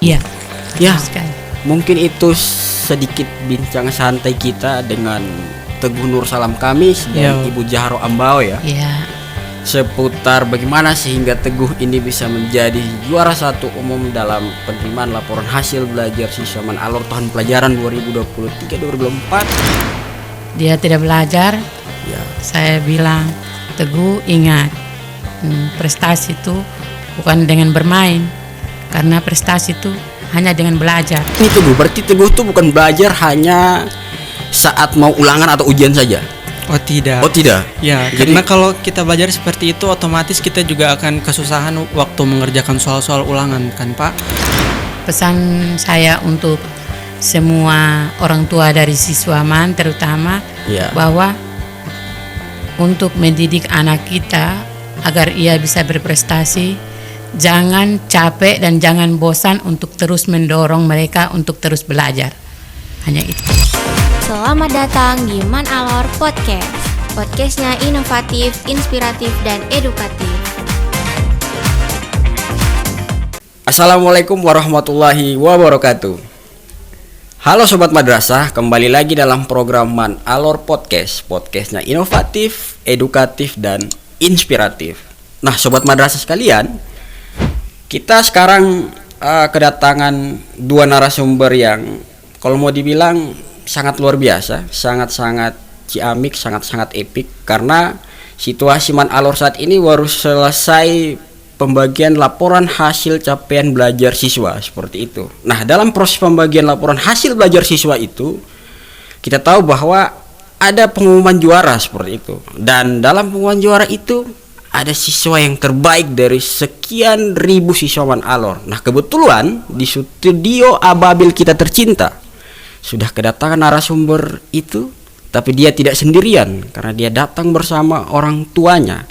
Iya. Ya, Sekali. mungkin itu sedikit bincang santai kita dengan Teguh Nur Salam Kamis dan Iya. Ibu Jahro Ambao ya, Iya. seputar bagaimana sehingga Teguh ini bisa menjadi juara satu umum dalam penerimaan laporan hasil belajar siswa Man Alor tahun pelajaran 2023-2024. Dia tidak belajar. Ya, Saya bilang, Teguh ingat, prestasi itu bukan dengan bermain, karena prestasi itu hanya dengan belajar. ini Teguh, berarti Teguh tuh bukan belajar hanya saat mau ulangan atau ujian saja. Oh tidak. Oh tidak. Ya, Jadi- karena kalau kita belajar seperti itu otomatis kita juga akan kesusahan waktu mengerjakan soal-soal ulangan kan Pak? Pesan saya untuk semua orang tua dari siswa MAN terutama, Ya. bahwa untuk mendidik anak kita agar ia bisa berprestasi, jangan capek dan jangan bosan untuk terus mendorong mereka untuk terus belajar. Hanya itu. Selamat datang di Man Alor Podcast. Podcastnya inovatif, inspiratif, dan edukatif. Assalamualaikum warahmatullahi wabarakatuh. Halo Sobat Madrasah, kembali lagi dalam program Man Alor Podcast. Podcastnya inovatif, edukatif, dan inspiratif. Nah Sobat Madrasah sekalian, kita sekarang kedatangan dua narasumber yang kalau mau dibilang sangat luar biasa, sangat-sangat ciamik, sangat-sangat epik. Karena situasi Man Alor saat ini baru selesai pembagian laporan hasil capaian belajar siswa, seperti itu. Nah, dalam proses pembagian laporan hasil belajar siswa itu, kita tahu bahwa ada pengumuman juara seperti itu. Dan dalam pengumuman juara itu ada siswa yang terbaik dari sekian ribu siswa Man Alor. Nah, kebetulan di studio Ababil kita tercinta sudah kedatangan narasumber itu, tapi dia tidak sendirian karena dia datang bersama orang tuanya.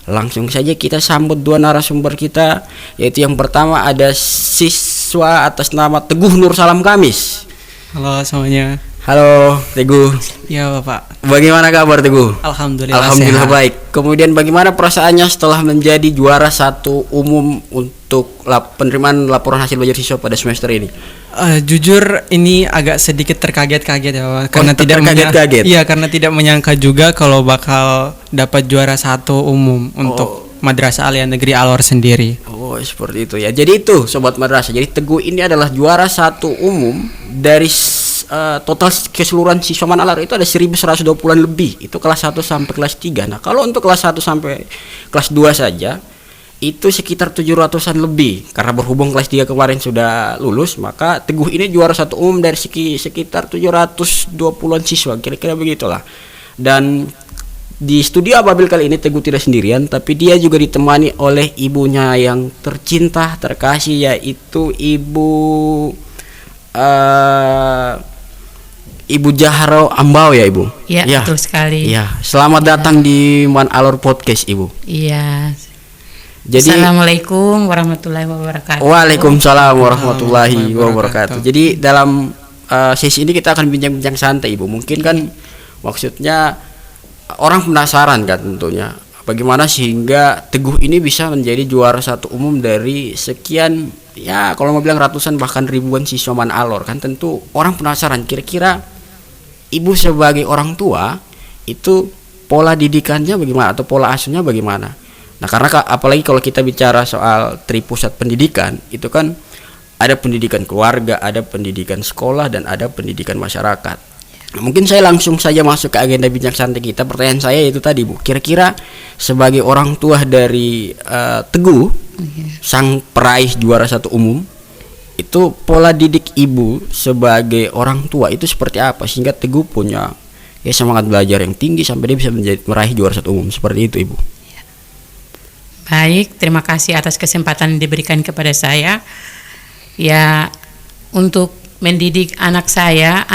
Langsung saja kita sambut dua narasumber kita, yaitu yang pertama ada siswa atas nama Teguh Nur Salam Kamis. Halo semuanya. Halo Teguh, Ya Bapak. bagaimana kabar Teguh? Alhamdulillah. Alhamdulillah sehat. baik. Kemudian bagaimana perasaannya setelah menjadi juara satu umum untuk penerimaan laporan hasil belajar siswa pada semester ini? Jujur ini agak sedikit terkaget-kaget ya Pak. Karena terkaget-kaget? Iya, karena tidak menyangka juga kalau bakal dapat juara satu umum untuk Madrasah Aliyah Negeri Alor sendiri. Oh seperti itu ya. Jadi itu Sobat Madrasah, jadi Teguh ini adalah juara satu umum dari total keseluruhan siswa Man Alor itu ada 1120-an lebih. Itu kelas 1 sampai kelas 3. Nah kalau untuk kelas 1 sampai kelas 2 saja itu sekitar 700-an lebih. Karena berhubung kelas 3 kemarin sudah lulus, maka Teguh ini juara satu umum dari sekitar 720-an siswa, kira-kira begitulah. Dan di studio Ababil kali ini Teguh tidak sendirian, tapi dia juga ditemani oleh ibunya yang tercinta, terkasih, yaitu Ibu Jahro Ambao ya Ibu. Iya, betul sekali. Iya, selamat datang di Man Alor Podcast Ibu. Iya. Jadi Assalamualaikum warahmatullahi wabarakatuh. Waalaikumsalam warahmatullahi Warahmatullahi wabarakatuh. wabarakatuh. Jadi dalam sesi ini kita akan bincang-bincang santai Ibu. Mungkin kan maksudnya orang penasaran kan tentunya bagaimana sehingga Teguh ini bisa menjadi juara satu umum dari sekian, ya kalau mau bilang ratusan bahkan ribuan siswa Man Alor. Kan tentu orang penasaran kira-kira Ibu sebagai orang tua itu pola didikannya bagaimana atau pola asuhnya bagaimana. Nah karena apalagi kalau kita bicara soal tripusat pendidikan, itu kan ada pendidikan keluarga, ada pendidikan sekolah, dan ada pendidikan masyarakat. Nah, mungkin saya langsung saja masuk ke agenda bincang santai kita. Pertanyaan saya itu tadi Bu, kira-kira sebagai orang tua dari Teguh, sang peraih juara satu umum, itu pola didik Ibu sebagai orang tua itu seperti apa sehingga Teguh punya ya semangat belajar yang tinggi sampai dia bisa meraih juara satu umum seperti itu Ibu. Baik, terima kasih atas kesempatan yang diberikan kepada saya. Ya, untuk mendidik anak saya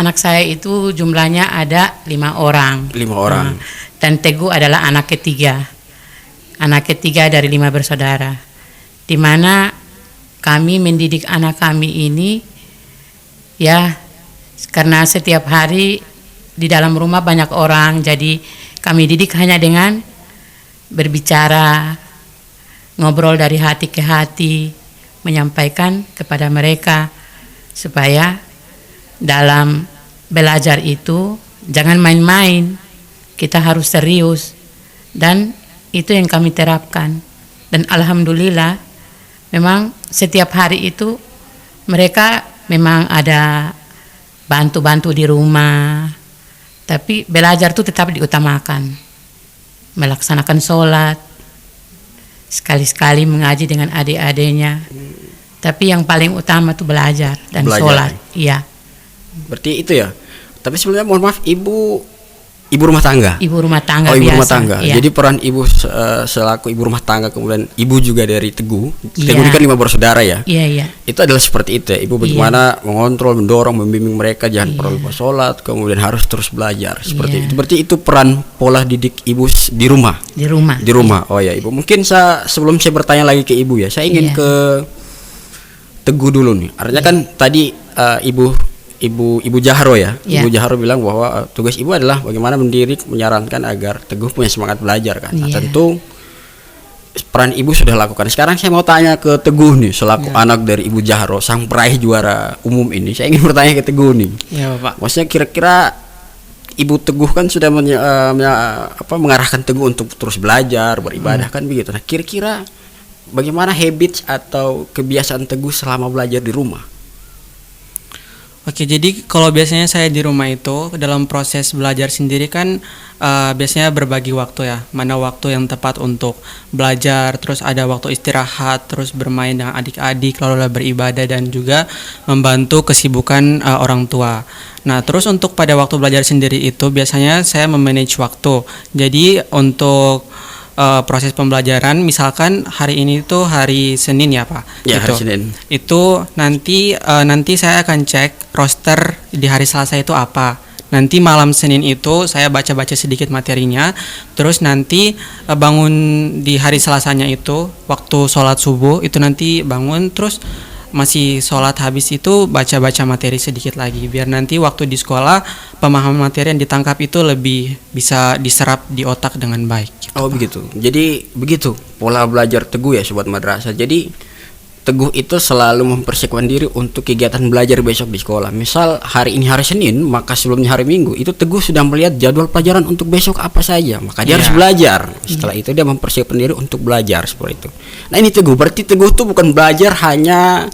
itu jumlahnya ada 5 orang. 5 orang. Dan Teguh adalah anak ketiga dari 5 bersaudara. Di mana kami mendidik anak kami ini ya karena setiap hari di dalam rumah banyak orang, jadi kami didik hanya dengan berbicara, ngobrol dari hati ke hati, menyampaikan kepada mereka supaya dalam belajar itu jangan main-main, kita harus serius, dan itu yang kami terapkan. Dan alhamdulillah memang setiap hari itu mereka memang ada bantu-bantu di rumah, tapi belajar itu tetap diutamakan, melaksanakan sholat, sekali-sekali mengaji dengan adik-adiknya. Tapi yang paling utama itu belajar dan sholat. Iya. Berarti itu ya. Tapi sebenarnya mohon maaf, ibu rumah tangga. Ibu rumah tangga ibu biasa. rumah tangga. Iya. Jadi peran ibu selaku ibu rumah tangga, kemudian ibu juga dari Teguh. Iya. Teguh ini kan 5 bersaudara ya. Iya, iya. Itu adalah seperti itu ya. Ibu bagaimana mengontrol, mendorong, membimbing mereka jangan perlu lupa sholat, kemudian harus terus belajar. Seperti itu. Berarti itu peran pola didik ibu di rumah. Di rumah. Di rumah. Oh ya, Ibu. Mungkin sebelum saya bertanya lagi ke Ibu ya, saya ingin ke Teguh dulu nih. Artinya kan tadi Ibu Jahro ya. Ibu Jahro bilang bahwa tugas Ibu adalah bagaimana mendidik, menyarankan agar Teguh punya semangat belajar kan. Nah, tentu peran Ibu sudah lakukan. Sekarang saya mau tanya ke Teguh nih, selaku anak dari Ibu Jahro, sang peraih juara umum ini. Saya ingin bertanya ke Teguh nih. Iya, Bapak. Maksudnya kira-kira Ibu Teguh kan sudah mengarahkan Teguh untuk terus belajar, beribadah kan begitu. Nah, kira-kira bagaimana habits atau kebiasaan Teguh selama belajar di rumah? Oke, jadi kalau biasanya saya di rumah itu dalam proses belajar sendiri kan biasanya berbagi waktu ya. Mana waktu yang tepat untuk belajar, terus ada waktu istirahat, terus bermain dengan adik-adik, lalu beribadah dan juga membantu kesibukan orang tua. Nah, terus untuk pada waktu belajar sendiri itu biasanya saya memanage waktu. Jadi untuk proses pembelajaran, misalkan hari ini tuh hari Senin ya Pak. Ya, gitu. hari Senin. Itu nanti saya akan cek roster di hari Selasa itu apa. Nanti malam Senin itu saya baca-baca sedikit materinya. Terus nanti bangun di hari Selasanya itu waktu sholat subuh itu nanti bangun terus masih sholat habis itu baca-baca materi sedikit lagi biar nanti waktu di sekolah pemahaman materi yang ditangkap itu lebih bisa diserap di otak dengan baik gitu. Oh begitu. Jadi begitu pola belajar Teguh ya Sobat Madrasah. Jadi Teguh itu selalu mempersiapkan diri untuk kegiatan belajar besok di sekolah. Misal hari ini hari Senin, maka sebelumnya hari Minggu itu Teguh sudah melihat jadwal pelajaran untuk besok apa saja. Maka dia harus belajar. Setelah itu dia mempersiapkan diri untuk belajar seperti itu. Nah ini Teguh, berarti Teguh itu bukan belajar hanya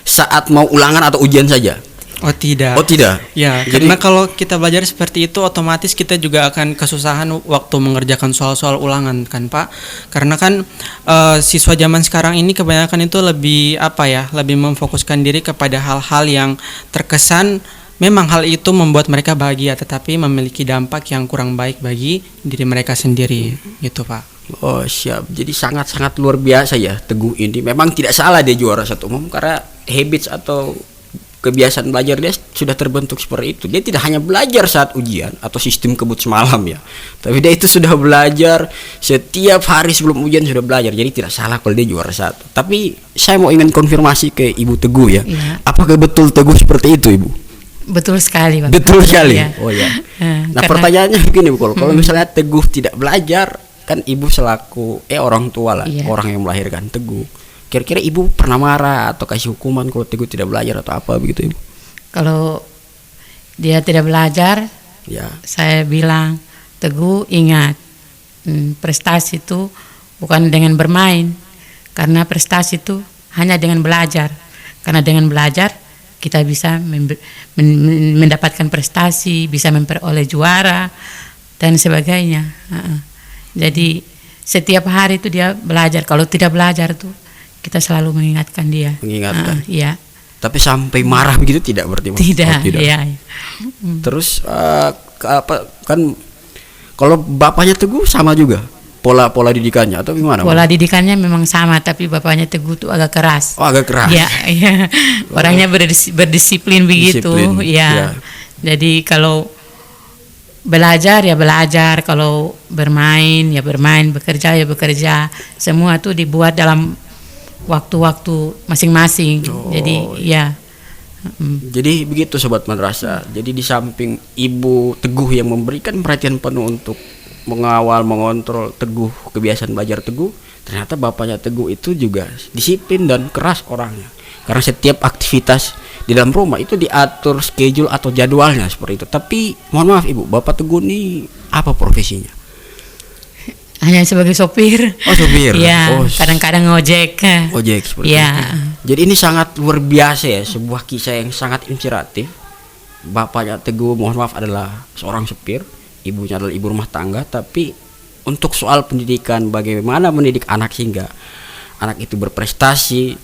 saat mau ulangan atau ujian saja. Oh tidak. Oh tidak. Ya, karena kalau kita belajar seperti itu otomatis kita juga akan kesusahan waktu mengerjakan soal-soal ulangan kan Pak. Karena kan siswa zaman sekarang ini kebanyakan itu lebih memfokuskan diri kepada hal-hal yang terkesan memang hal itu membuat mereka bahagia tetapi memiliki dampak yang kurang baik bagi diri mereka sendiri gitu Pak. Oh siap. Jadi sangat-sangat luar biasa ya Teguh ini. Memang tidak salah dia juara satu umum karena habits atau kebiasaan belajar dia sudah terbentuk seperti itu. Dia tidak hanya belajar saat ujian atau sistem kebut semalam ya, tapi dia itu sudah belajar setiap hari sebelum ujian sudah belajar. Jadi tidak salah kalau dia juara satu. Tapi saya mau ingin konfirmasi ke Ibu Teguh ya. Apakah betul Teguh seperti itu Ibu? Betul sekali Pak. Betul sekali. Ya. Oh ya. Nah pertanyaannya begini Bu, kalau misalnya Teguh tidak belajar, kan Ibu selaku orang tua lah, orang yang melahirkan Teguh. Kira-kira Ibu pernah marah atau kasih hukuman kalau Teguh tidak belajar atau apa begitu Ibu? Kalau dia tidak belajar, saya bilang, Teguh ingat, prestasi itu bukan dengan bermain, karena prestasi itu hanya dengan belajar. Karena dengan belajar kita bisa mendapatkan prestasi, bisa memperoleh juara dan sebagainya. Jadi setiap hari itu dia belajar. Kalau tidak belajar tuh kita selalu mengingatkan dia. Mengingatkan. Iya. Tapi sampai marah begitu tidak berarti? Tidak. Tidak. Iya. Terus kan kalau bapaknya Teguh sama juga pola didikannya atau gimana? Pola didikannya memang sama, tapi bapaknya Teguh tuh agak keras. Oh agak keras. Iya. Orangnya berdisiplin begitu. Iya. Jadi kalau belajar ya belajar, kalau bermain ya bermain, bekerja ya bekerja, semua tuh dibuat dalam waktu-waktu masing-masing. Jadi ya. Jadi begitu Sobat Madrasah. Jadi di samping Ibu Teguh yang memberikan perhatian penuh untuk mengawal, mengontrol Teguh, kebiasaan belajar Teguh, ternyata bapaknya Teguh itu juga disiplin dan keras orangnya. Karena setiap aktivitas di dalam rumah itu diatur schedule atau jadwalnya seperti itu. Tapi mohon maaf Ibu, Bapak Teguh ini apa profesinya? Hanya sebagai sopir. Oh, sopir. Ya, kadang-kadang ngojek. Ojek seperti Ya. itu. Jadi ini sangat luar biasa ya, sebuah kisah yang sangat inspiratif. Bapaknya Teguh mohon maaf adalah seorang supir, ibunya adalah ibu rumah tangga, tapi untuk soal pendidikan, bagaimana mendidik anak sehingga anak itu berprestasi,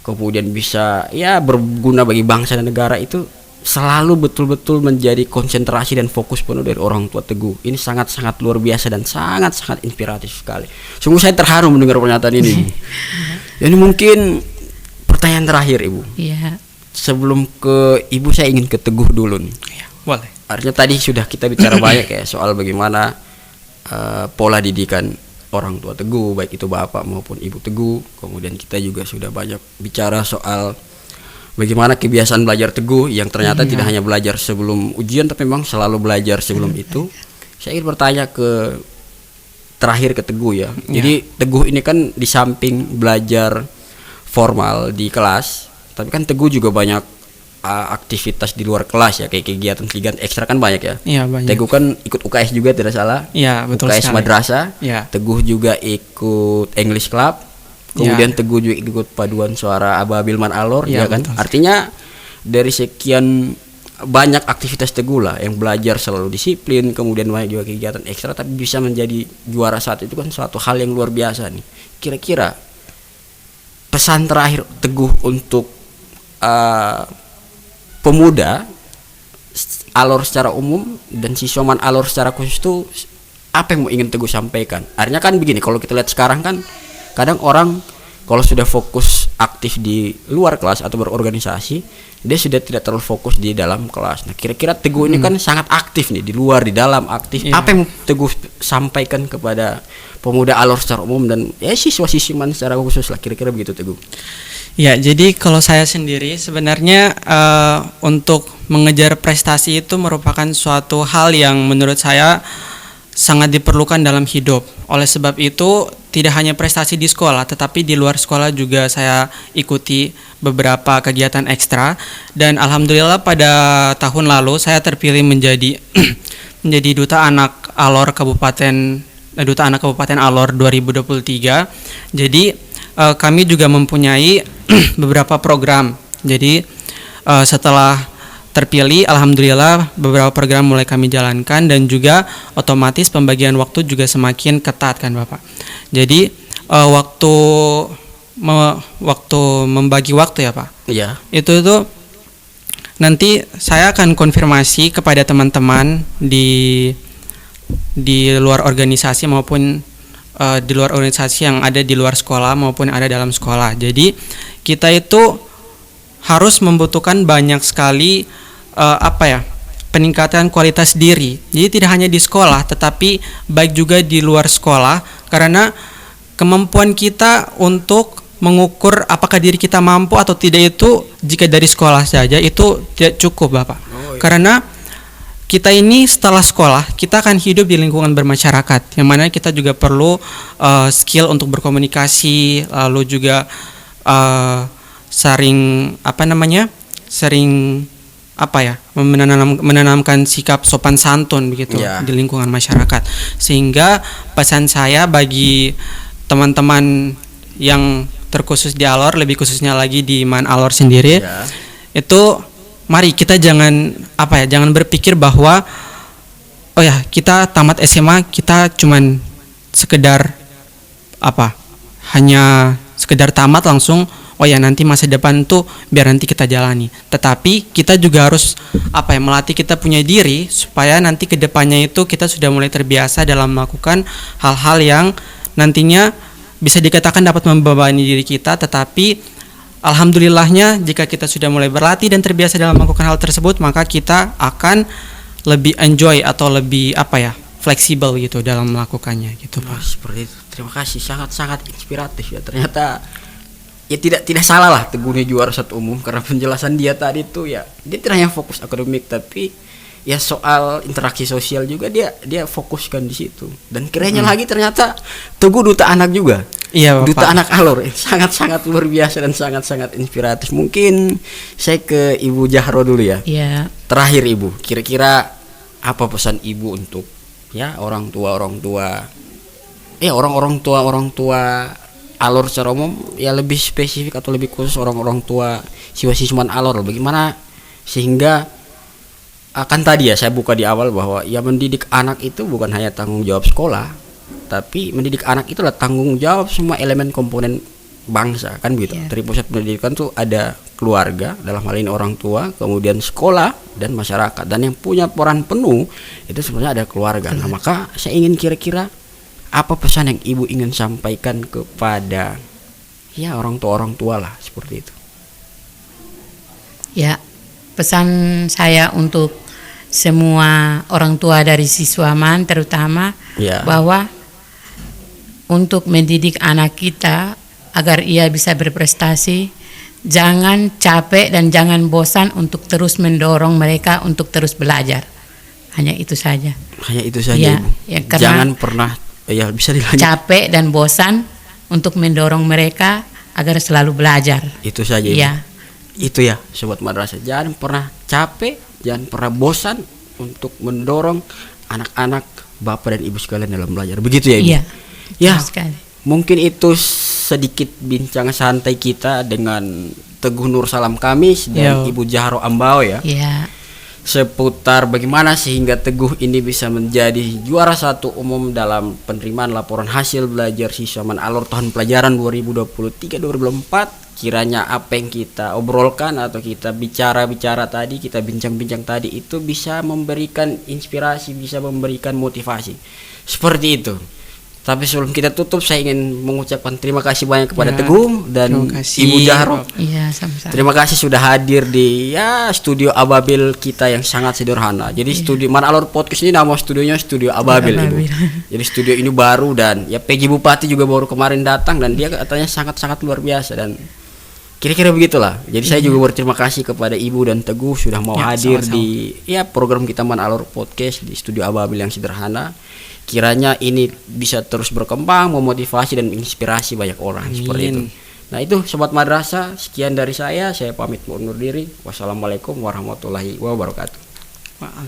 kemudian bisa ya berguna bagi bangsa dan negara, itu selalu betul-betul menjadi konsentrasi dan fokus penuh dari orang tua Teguh. Ini sangat-sangat luar biasa dan sangat-sangat inspiratif sekali. Sungguh saya terharu mendengar pernyataan ini. Jadi mungkin pertanyaan terakhir Ibu. Iya. Sebelum ke Ibu saya ingin ke Teguh dulu nih. Ya, boleh. Artinya tadi sudah kita bicara banyak ya soal bagaimana pola didikan orang tua Teguh, baik itu bapak maupun ibu Teguh. Kemudian kita juga sudah banyak bicara soal bagaimana kebiasaan belajar Teguh yang ternyata tidak hanya belajar sebelum ujian, tapi memang selalu belajar sebelum itu. Saya ingin bertanya terakhir ke Teguh ya. Jadi Teguh ini kan di samping belajar formal di kelas, tapi kan Teguh juga banyak aktivitas di luar kelas ya, kayak kegiatan-kegiatan ekstra kan banyak ya. Iya, banyak. Teguh kan ikut UKS juga tidak salah. Iya, betul UKS sekali. madrasah. Iya. Teguh juga ikut English Club. Kemudian Teguh juga ikut paduan suara Ababil Man Alor, ya Iya, kan? betul. Artinya dari sekian banyak aktivitas Teguh lah yang belajar selalu disiplin, kemudian banyak juga kegiatan ekstra, tapi bisa menjadi juara satu itu kan suatu hal yang luar biasa nih. Kira-kira pesan terakhir Teguh untuk pemuda Alor secara umum dan siswa Man Alor secara khusus itu apa yang mau ingin Teguh sampaikan? Artinya kan begini, kalau kita lihat sekarang kan kadang orang kalau sudah fokus aktif di luar kelas atau berorganisasi, dia sudah tidak terlalu fokus di dalam kelas. Nah, kira-kira Teguh ini kan sangat aktif nih, di luar, di dalam aktif. Iya. Apa yang Teguh sampaikan kepada pemuda Alor secara umum dan ya siswa-siswi Man secara khusus lah, kira-kira begitu Teguh. Ya, jadi kalau saya sendiri sebenarnya untuk mengejar prestasi itu merupakan suatu hal yang menurut saya sangat diperlukan dalam hidup. Oleh sebab itu, tidak hanya prestasi di sekolah, tetapi di luar sekolah juga saya ikuti beberapa kegiatan ekstra. Dan alhamdulillah pada tahun lalu saya terpilih menjadi menjadi Duta Anak Alor Duta Anak Kabupaten Alor 2023. Jadi kami juga mempunyai beberapa program. Jadi setelah terpilih, alhamdulillah beberapa program mulai kami jalankan dan juga otomatis pembagian waktu juga semakin ketat kan Bapak. Jadi waktu membagi waktu ya Pak. Iya. Itu nanti saya akan konfirmasi kepada teman-teman di luar organisasi maupun di luar organisasi yang ada di luar sekolah maupun ada dalam sekolah. Jadi kita itu harus membutuhkan banyak sekali peningkatan kualitas diri. Jadi tidak hanya di sekolah, tetapi baik juga di luar sekolah, karena kemampuan kita untuk mengukur apakah diri kita mampu atau tidak itu jika dari sekolah saja itu tidak cukup Bapak. Karena kita ini setelah sekolah kita akan hidup di lingkungan bermasyarakat, yang mana kita juga perlu skill untuk berkomunikasi, lalu juga menanamkan sikap sopan santun begitu di lingkungan masyarakat. Sehingga pesan saya bagi teman-teman yang terkhusus di Alor, lebih khususnya lagi di Man Alor sendiri, itu mari kita jangan berpikir bahwa kita tamat SMA kita cuman sekedar hanya sekedar tamat langsung nanti masa depan tuh biar nanti kita jalani. Tetapi kita juga harus melatih kita punya diri supaya nanti kedepannya itu kita sudah mulai terbiasa dalam melakukan hal-hal yang nantinya bisa dikatakan dapat membebani diri kita, tetapi alhamdulillahnya jika kita sudah mulai berlatih dan terbiasa dalam melakukan hal tersebut, maka kita akan lebih enjoy atau lebih fleksibel gitu dalam melakukannya gitu Pak. Seperti itu. Terima kasih, sangat-sangat inspiratif ya. Ternyata ya tidak salah lah Teguh juara satu umum, karena penjelasan dia tadi tuh ya dia tidak hanya fokus akademik, tapi ya soal interaksi sosial juga dia fokuskan di situ. Dan kerennya lagi ternyata Teguh duta anak juga. Iya, Bapak. Duta anak alor, sangat-sangat luar biasa dan sangat-sangat inspiratif. Mungkin saya ke Ibu Jahro dulu ya. Ya, Terakhir Ibu, kira-kira apa pesan Ibu untuk ya orang tua orang tua alor secara umum, ya lebih spesifik atau lebih khusus orang tua siswa-siswa alor, bagaimana sehingga akan tadi ya saya buka di awal bahwa ya mendidik anak itu bukan hanya tanggung jawab sekolah, tapi mendidik anak itu adalah tanggung jawab semua elemen komponen bangsa, kan begitu. Yeah. Dari pusat pendidikan tuh ada keluarga, dalam hal ini orang tua, kemudian sekolah dan masyarakat, dan yang punya peran penuh itu sebenarnya ada keluarga. Nah, maka saya ingin kira-kira apa pesan yang Ibu ingin sampaikan kepada ya orang tua lah seperti itu. ya. Pesan saya untuk semua orang tua dari siswaman terutama Ya. bahwa untuk mendidik anak kita agar ia bisa berprestasi, jangan capek dan jangan bosan untuk terus mendorong mereka untuk terus belajar. Hanya itu saja. Hanya itu saja, Ya, Ibu. ya, karena Jangan pernah ya bisa dilanjut. capek dan bosan untuk mendorong mereka agar selalu belajar. Itu saja, Ibu. Ya, Itu ya sobat madrasah, jangan pernah capek, jangan pernah bosan untuk mendorong anak-anak Bapak dan Ibu sekalian dalam belajar. Begitu ya, Ibu? iya. Ya, Betul sekali. mungkin itu sedikit bincang santai kita dengan Teguh Nur Salam Kamis dan Yo. Ibu Jahro Ambao ya, Iya. seputar bagaimana sehingga Teguh ini bisa menjadi juara 1 umum dalam penerimaan laporan hasil belajar siswa Man Alor tahun pelajaran 2023-2024. Kiranya apa yang kita obrolkan atau kita bicara-bicara tadi, kita bincang-bincang tadi itu bisa memberikan inspirasi, bisa memberikan motivasi. Seperti itu. Tapi sebelum kita tutup, saya ingin mengucapkan terima kasih banyak kepada Ya, Teguh dan terima kasih, Ibu Jahro. Bapak. Iya, sama-sama. Terima kasih sudah hadir di ya studio Ababil kita yang sangat sederhana. Jadi studio Man Alor Podcast ini nama studionya Studio Ababil, Ibu. Ababil. Jadi studio ini baru dan ya PJ Bupati juga baru kemarin datang dan dia katanya sangat-sangat luar biasa dan kira-kira begitulah. Jadi saya juga berterima kasih kepada Ibu dan Teguh sudah mau Ya, hadir sama-sama. di ya program kita Man Alor Podcast di studio Ababil yang sederhana. Kiranya ini bisa terus berkembang, memotivasi dan menginspirasi banyak orang. Seperti itu. Amin. Nah itu sobat madrasah, sekian dari saya pamit undur diri. Wassalamualaikum warahmatullahi wabarakatuh. Wah.